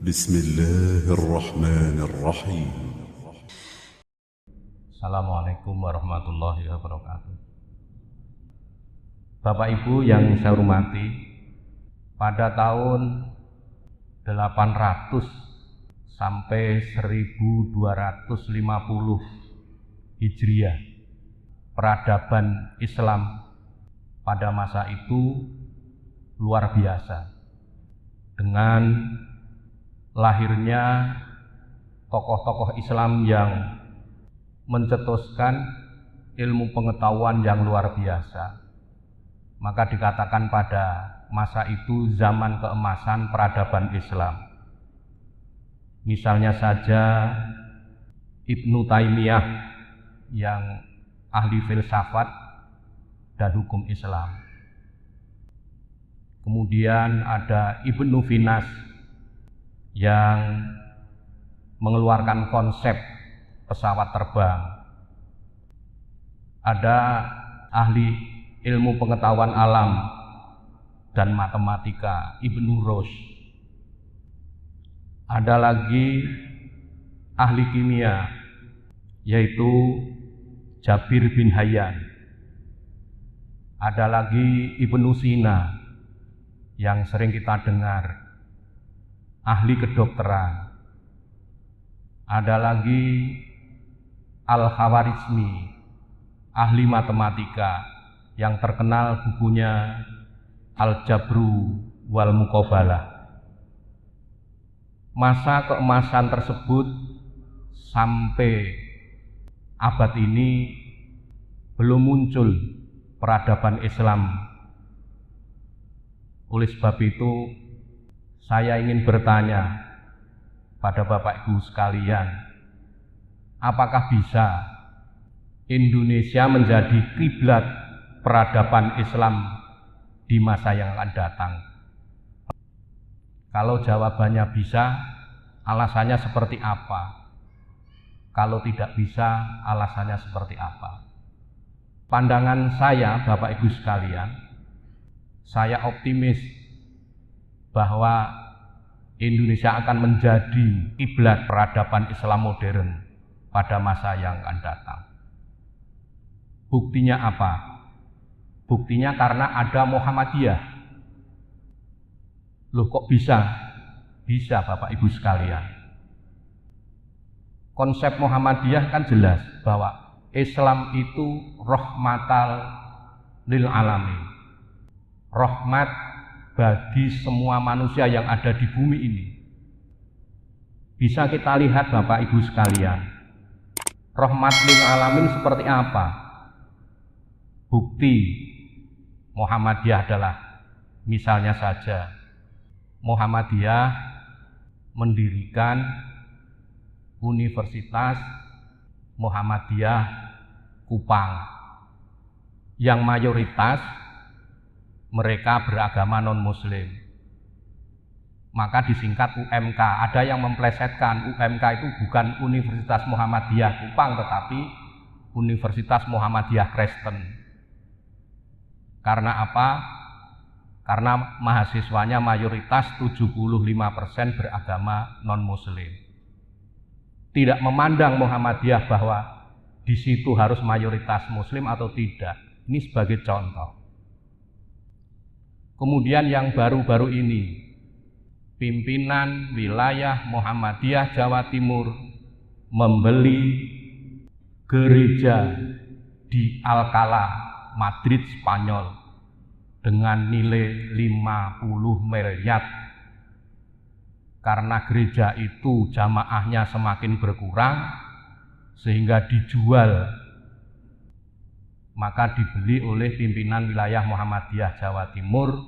بسم الله الرحمن الرحيم. Assalamualaikum warahmatullahi wabarakatuh. Bapak Ibu yang saya hormati, pada tahun 800 sampai 1250 Hijriah, peradaban Islam pada masa itu luar biasa. Dengan lahirnya tokoh-tokoh Islam yang mencetuskan ilmu pengetahuan yang luar biasa, maka dikatakan pada masa itu zaman keemasan peradaban Islam. Misalnya saja Ibnu Taimiyah yang ahli filsafat dan hukum Islam. Kemudian ada Ibnu Finas yang mengeluarkan konsep pesawat terbang. Ada ahli ilmu pengetahuan alam dan matematika Ibnu Rushd. Ada lagi ahli kimia yaitu Jabir bin Hayyan. Ada lagi Ibnu Sina yang sering kita dengar, ahli kedokteran. Ada lagi Al-Khawarizmi, ahli matematika yang terkenal bukunya Al-Jabru wal Muqabalah. Masa keemasan tersebut sampai abad ini belum muncul peradaban Islam. Oleh sebab itu, saya ingin bertanya pada Bapak Ibu sekalian, apakah bisa Indonesia menjadi kiblat peradaban Islam di masa yang akan datang? Kalau jawabannya bisa, alasannya seperti apa? Kalau tidak bisa, alasannya seperti apa? Pandangan saya, Bapak Ibu sekalian, saya optimis bahwa Indonesia akan menjadi kiblat peradaban Islam modern pada masa yang akan datang. Buktinya apa? Buktinya karena ada Muhammadiyah. Loh, kok bisa? Bisa, Bapak Ibu sekalian. Konsep Muhammadiyah kan jelas bahwa Islam itu rahmatal lil alamin, rahmat bagi semua manusia yang ada di bumi ini. Bisa kita lihat Bapak Ibu sekalian, rahmat lil alamin seperti apa? Bukti Muhammadiyah adalah, misalnya saja Muhammadiyah mendirikan Universitas Muhammadiyah Kupang yang mayoritas mereka beragama non-muslim, maka disingkat UMK. Ada yang memplesetkan UMK itu bukan Universitas Muhammadiyah Kupang tetapi Universitas Muhammadiyah Kristen. Karena apa? Karena mahasiswanya mayoritas 75% beragama non-muslim. Tidak memandang Muhammadiyah bahwa di situ harus mayoritas muslim atau tidak. Ini sebagai contoh. Kemudian yang baru-baru ini, pimpinan wilayah Muhammadiyah Jawa Timur membeli gereja di Alcalá, Madrid, Spanyol dengan nilai 50 miliar. Karena gereja itu jamaahnya semakin berkurang sehingga dijual, maka dibeli oleh pimpinan wilayah Muhammadiyah Jawa Timur,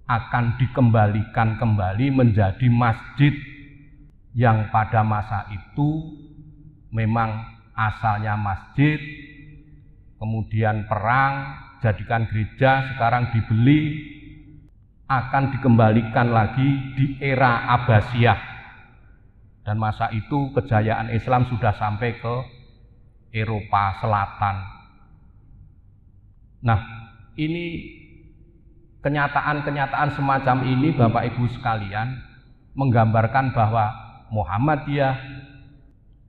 akan dikembalikan kembali menjadi masjid yang pada masa itu memang asalnya masjid, kemudian perang jadikan gereja, sekarang dibeli, akan dikembalikan lagi di era Abbasiyah. Dan masa itu kejayaan Islam sudah sampai ke Eropa Selatan. Nah, ini kenyataan-kenyataan semacam ini Bapak Ibu sekalian menggambarkan bahwa Muhammadiyah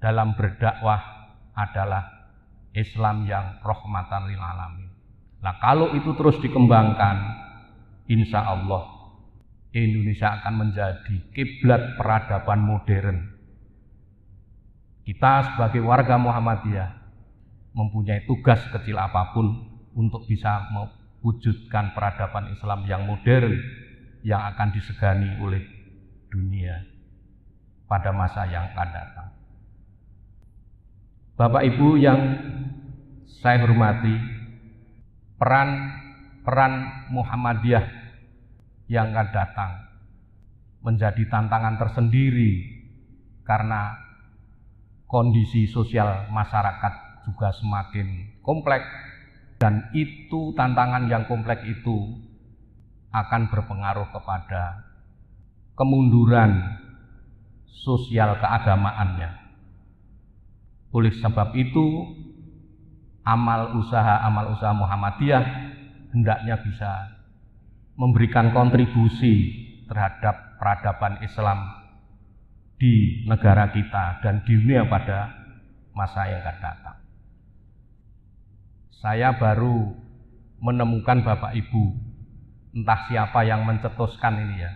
dalam berdakwah adalah Islam yang rahmatan lil alamin. Nah, kalau itu terus dikembangkan, insya Allah Indonesia akan menjadi kiblat peradaban modern. Kita sebagai warga Muhammadiyah mempunyai tugas kecil apapun untuk bisa mewujudkan peradaban Islam yang modern yang akan disegani oleh dunia pada masa yang akan datang. Bapak Ibu yang saya hormati, peran Muhammadiyah yang akan datang menjadi tantangan tersendiri karena kondisi sosial masyarakat juga semakin kompleks, dan itu tantangan yang kompleks itu akan berpengaruh kepada kemunduran sosial keagamaannya. Oleh sebab itu, amal usaha Muhammadiyah hendaknya bisa memberikan kontribusi terhadap peradaban Islam di negara kita dan di dunia pada masa yang akan datang. Saya baru menemukan Bapak Ibu, entah siapa yang mencetuskan ini ya,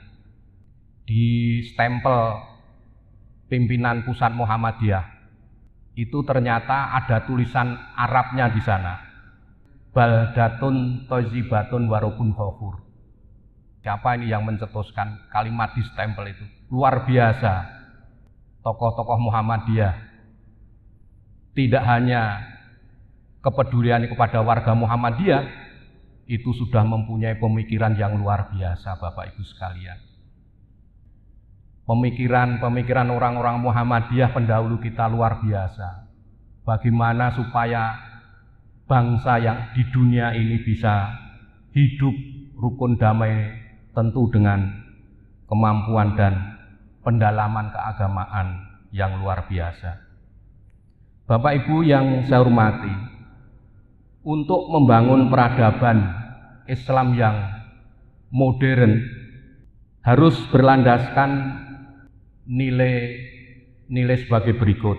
di stempel pimpinan pusat Muhammadiyah itu ternyata ada tulisan Arabnya di sana. Baldatun Thayyibatun Warabun Ghafur. Siapa ini yang mencetuskan kalimat di stempel itu? Luar biasa. Tokoh-tokoh Muhammadiyah tidak hanya kepedulian kepada warga Muhammadiyah, itu sudah mempunyai pemikiran yang luar biasa, Bapak Ibu sekalian. Pemikiran orang-orang Muhammadiyah pendahulu kita luar biasa. Bagaimana supaya bangsa yang di dunia ini bisa hidup rukun damai, tentu dengan kemampuan dan pendalaman keagamaan yang luar biasa. Bapak Ibu yang saya hormati, untuk membangun peradaban Islam yang modern harus berlandaskan nilai sebagai berikut.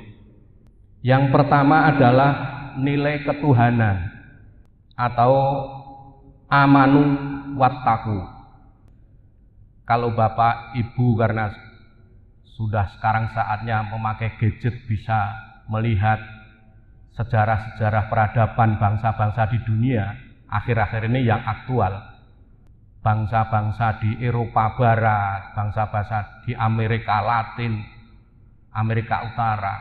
Yang pertama adalah nilai ketuhanan atau amanu wattaqu. Kalau Bapak Ibu karena sudah sekarang saatnya memakai gadget bisa melihat sejarah-sejarah peradaban bangsa-bangsa di dunia akhir-akhir ini yang aktual. Bangsa-bangsa di Eropa Barat, bangsa-bangsa di Amerika Latin, Amerika Utara,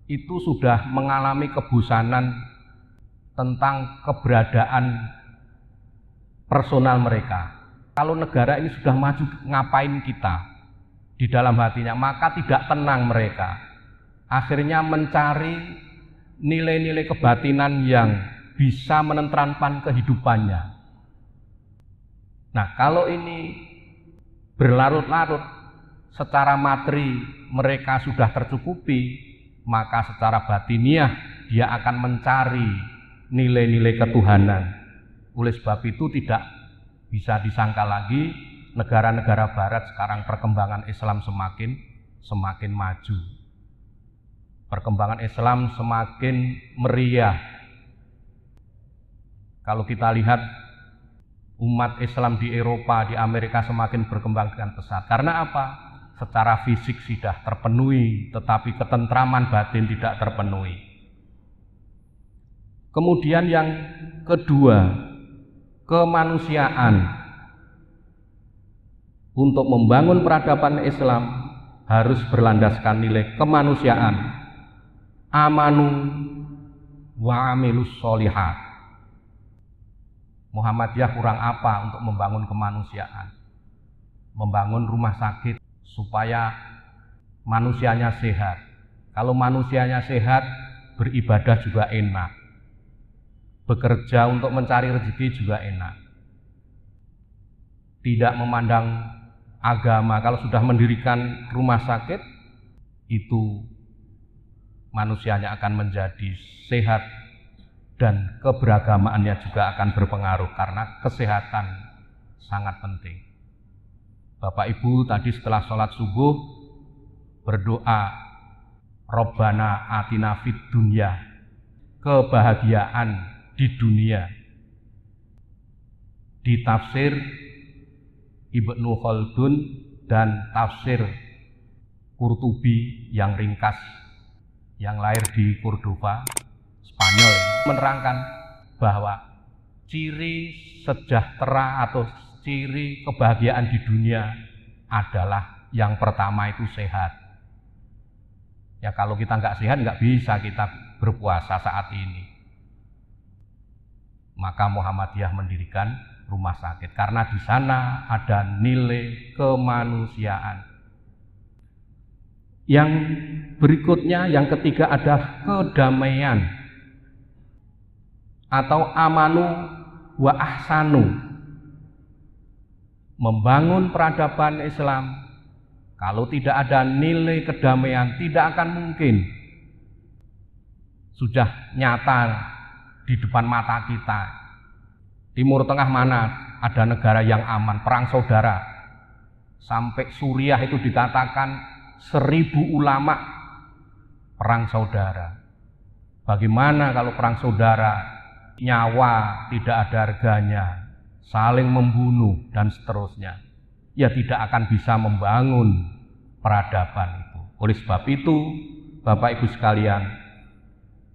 itu sudah mengalami kebosanan tentang keberadaan personal mereka. Kalau negara ini sudah maju, ngapain kita? Di dalam hatinya, maka tidak tenang mereka. Akhirnya mencari nilai-nilai kebatinan yang bisa menenteramkan kehidupannya. Nah, kalau ini berlarut-larut, secara materi mereka sudah tercukupi, maka secara batiniah dia akan mencari nilai-nilai ketuhanan. Oleh sebab itu tidak bisa disangka lagi negara-negara barat sekarang perkembangan Islam semakin maju. Perkembangan Islam semakin meriah. Kalau kita lihat umat Islam di Eropa, di Amerika semakin berkembang dengan pesat. Karena apa? Secara fisik sudah terpenuhi, tetapi ketentraman batin tidak terpenuhi. Kemudian yang kedua, kemanusiaan. Untuk membangun peradaban Islam harus berlandaskan nilai kemanusiaan. Amanu wa amilus sholihat. Muhammadiyah kurang apa untuk membangun kemanusiaan? Membangun rumah sakit supaya manusianya sehat. Kalau manusianya sehat, beribadah juga enak. Bekerja untuk mencari rezeki juga enak. Tidak memandang agama, kalau sudah mendirikan rumah sakit, itu manusianya akan menjadi sehat dan keberagamaannya juga akan berpengaruh karena kesehatan sangat penting. Bapak Ibu tadi setelah sholat subuh berdoa, Robbana atina fid dunya, kebahagiaan di dunia. Di tafsir Ibnu Khaldun dan tafsir Qurtubi yang ringkas, yang lahir di Cordova, Spanyol, menerangkan bahwa ciri sejahtera atau ciri kebahagiaan di dunia adalah yang pertama itu sehat. Ya kalau kita nggak sehat nggak bisa kita berpuasa saat ini. Maka Muhammadiyah mendirikan rumah sakit karena di sana ada nilai kemanusiaan. Yang berikutnya, yang ketiga ada kedamaian atau amanu wa ahsanu. Membangun peradaban Islam, kalau tidak ada nilai kedamaian tidak akan mungkin. Sudah nyata di depan mata kita. Timur Tengah mana ada negara yang aman, perang saudara. Sampai Suriah itu dikatakan 1000 ulama perang saudara. Bagaimana kalau perang saudara, nyawa tidak ada harganya, saling membunuh dan seterusnya, ya tidak akan bisa membangun peradaban itu. Oleh sebab itu, Bapak Ibu sekalian,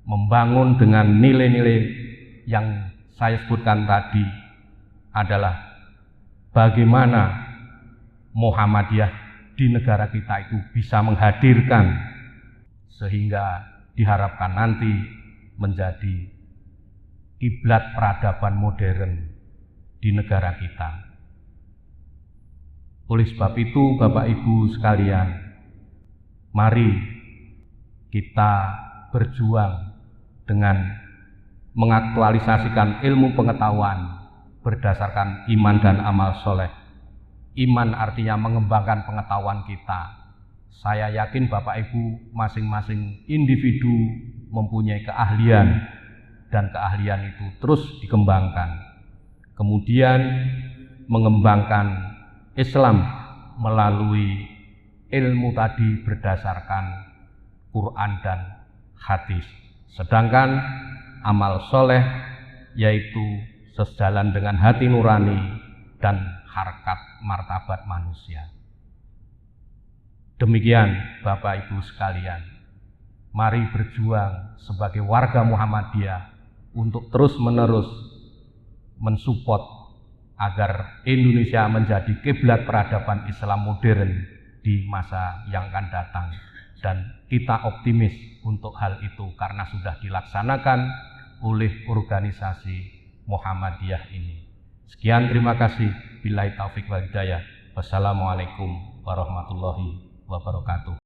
membangun dengan nilai-nilai yang saya sebutkan tadi adalah bagaimana Muhammadiyah di negara kita itu bisa menghadirkan sehingga diharapkan nanti menjadi kiblat peradaban modern di negara kita. Oleh sebab itu, Bapak Ibu sekalian, mari kita berjuang dengan mengaktualisasikan ilmu pengetahuan berdasarkan iman dan amal soleh. Iman artinya mengembangkan pengetahuan kita. Saya yakin Bapak Ibu masing-masing individu mempunyai keahlian dan keahlian itu terus dikembangkan. Kemudian mengembangkan Islam melalui ilmu tadi berdasarkan Quran dan hadis. Sedangkan amal soleh yaitu sejalan dengan hati nurani dan harkat martabat manusia. Demikian Bapak Ibu sekalian, mari berjuang sebagai warga Muhammadiyah untuk terus-menerus mensupport agar Indonesia menjadi kiblat peradaban Islam modern di masa yang akan datang, dan kita optimis untuk hal itu karena sudah dilaksanakan oleh organisasi Muhammadiyah ini. Sekian, terima kasih. Billahi taufik wal hidayah. Wassalamualaikum warahmatullahi wabarakatuh.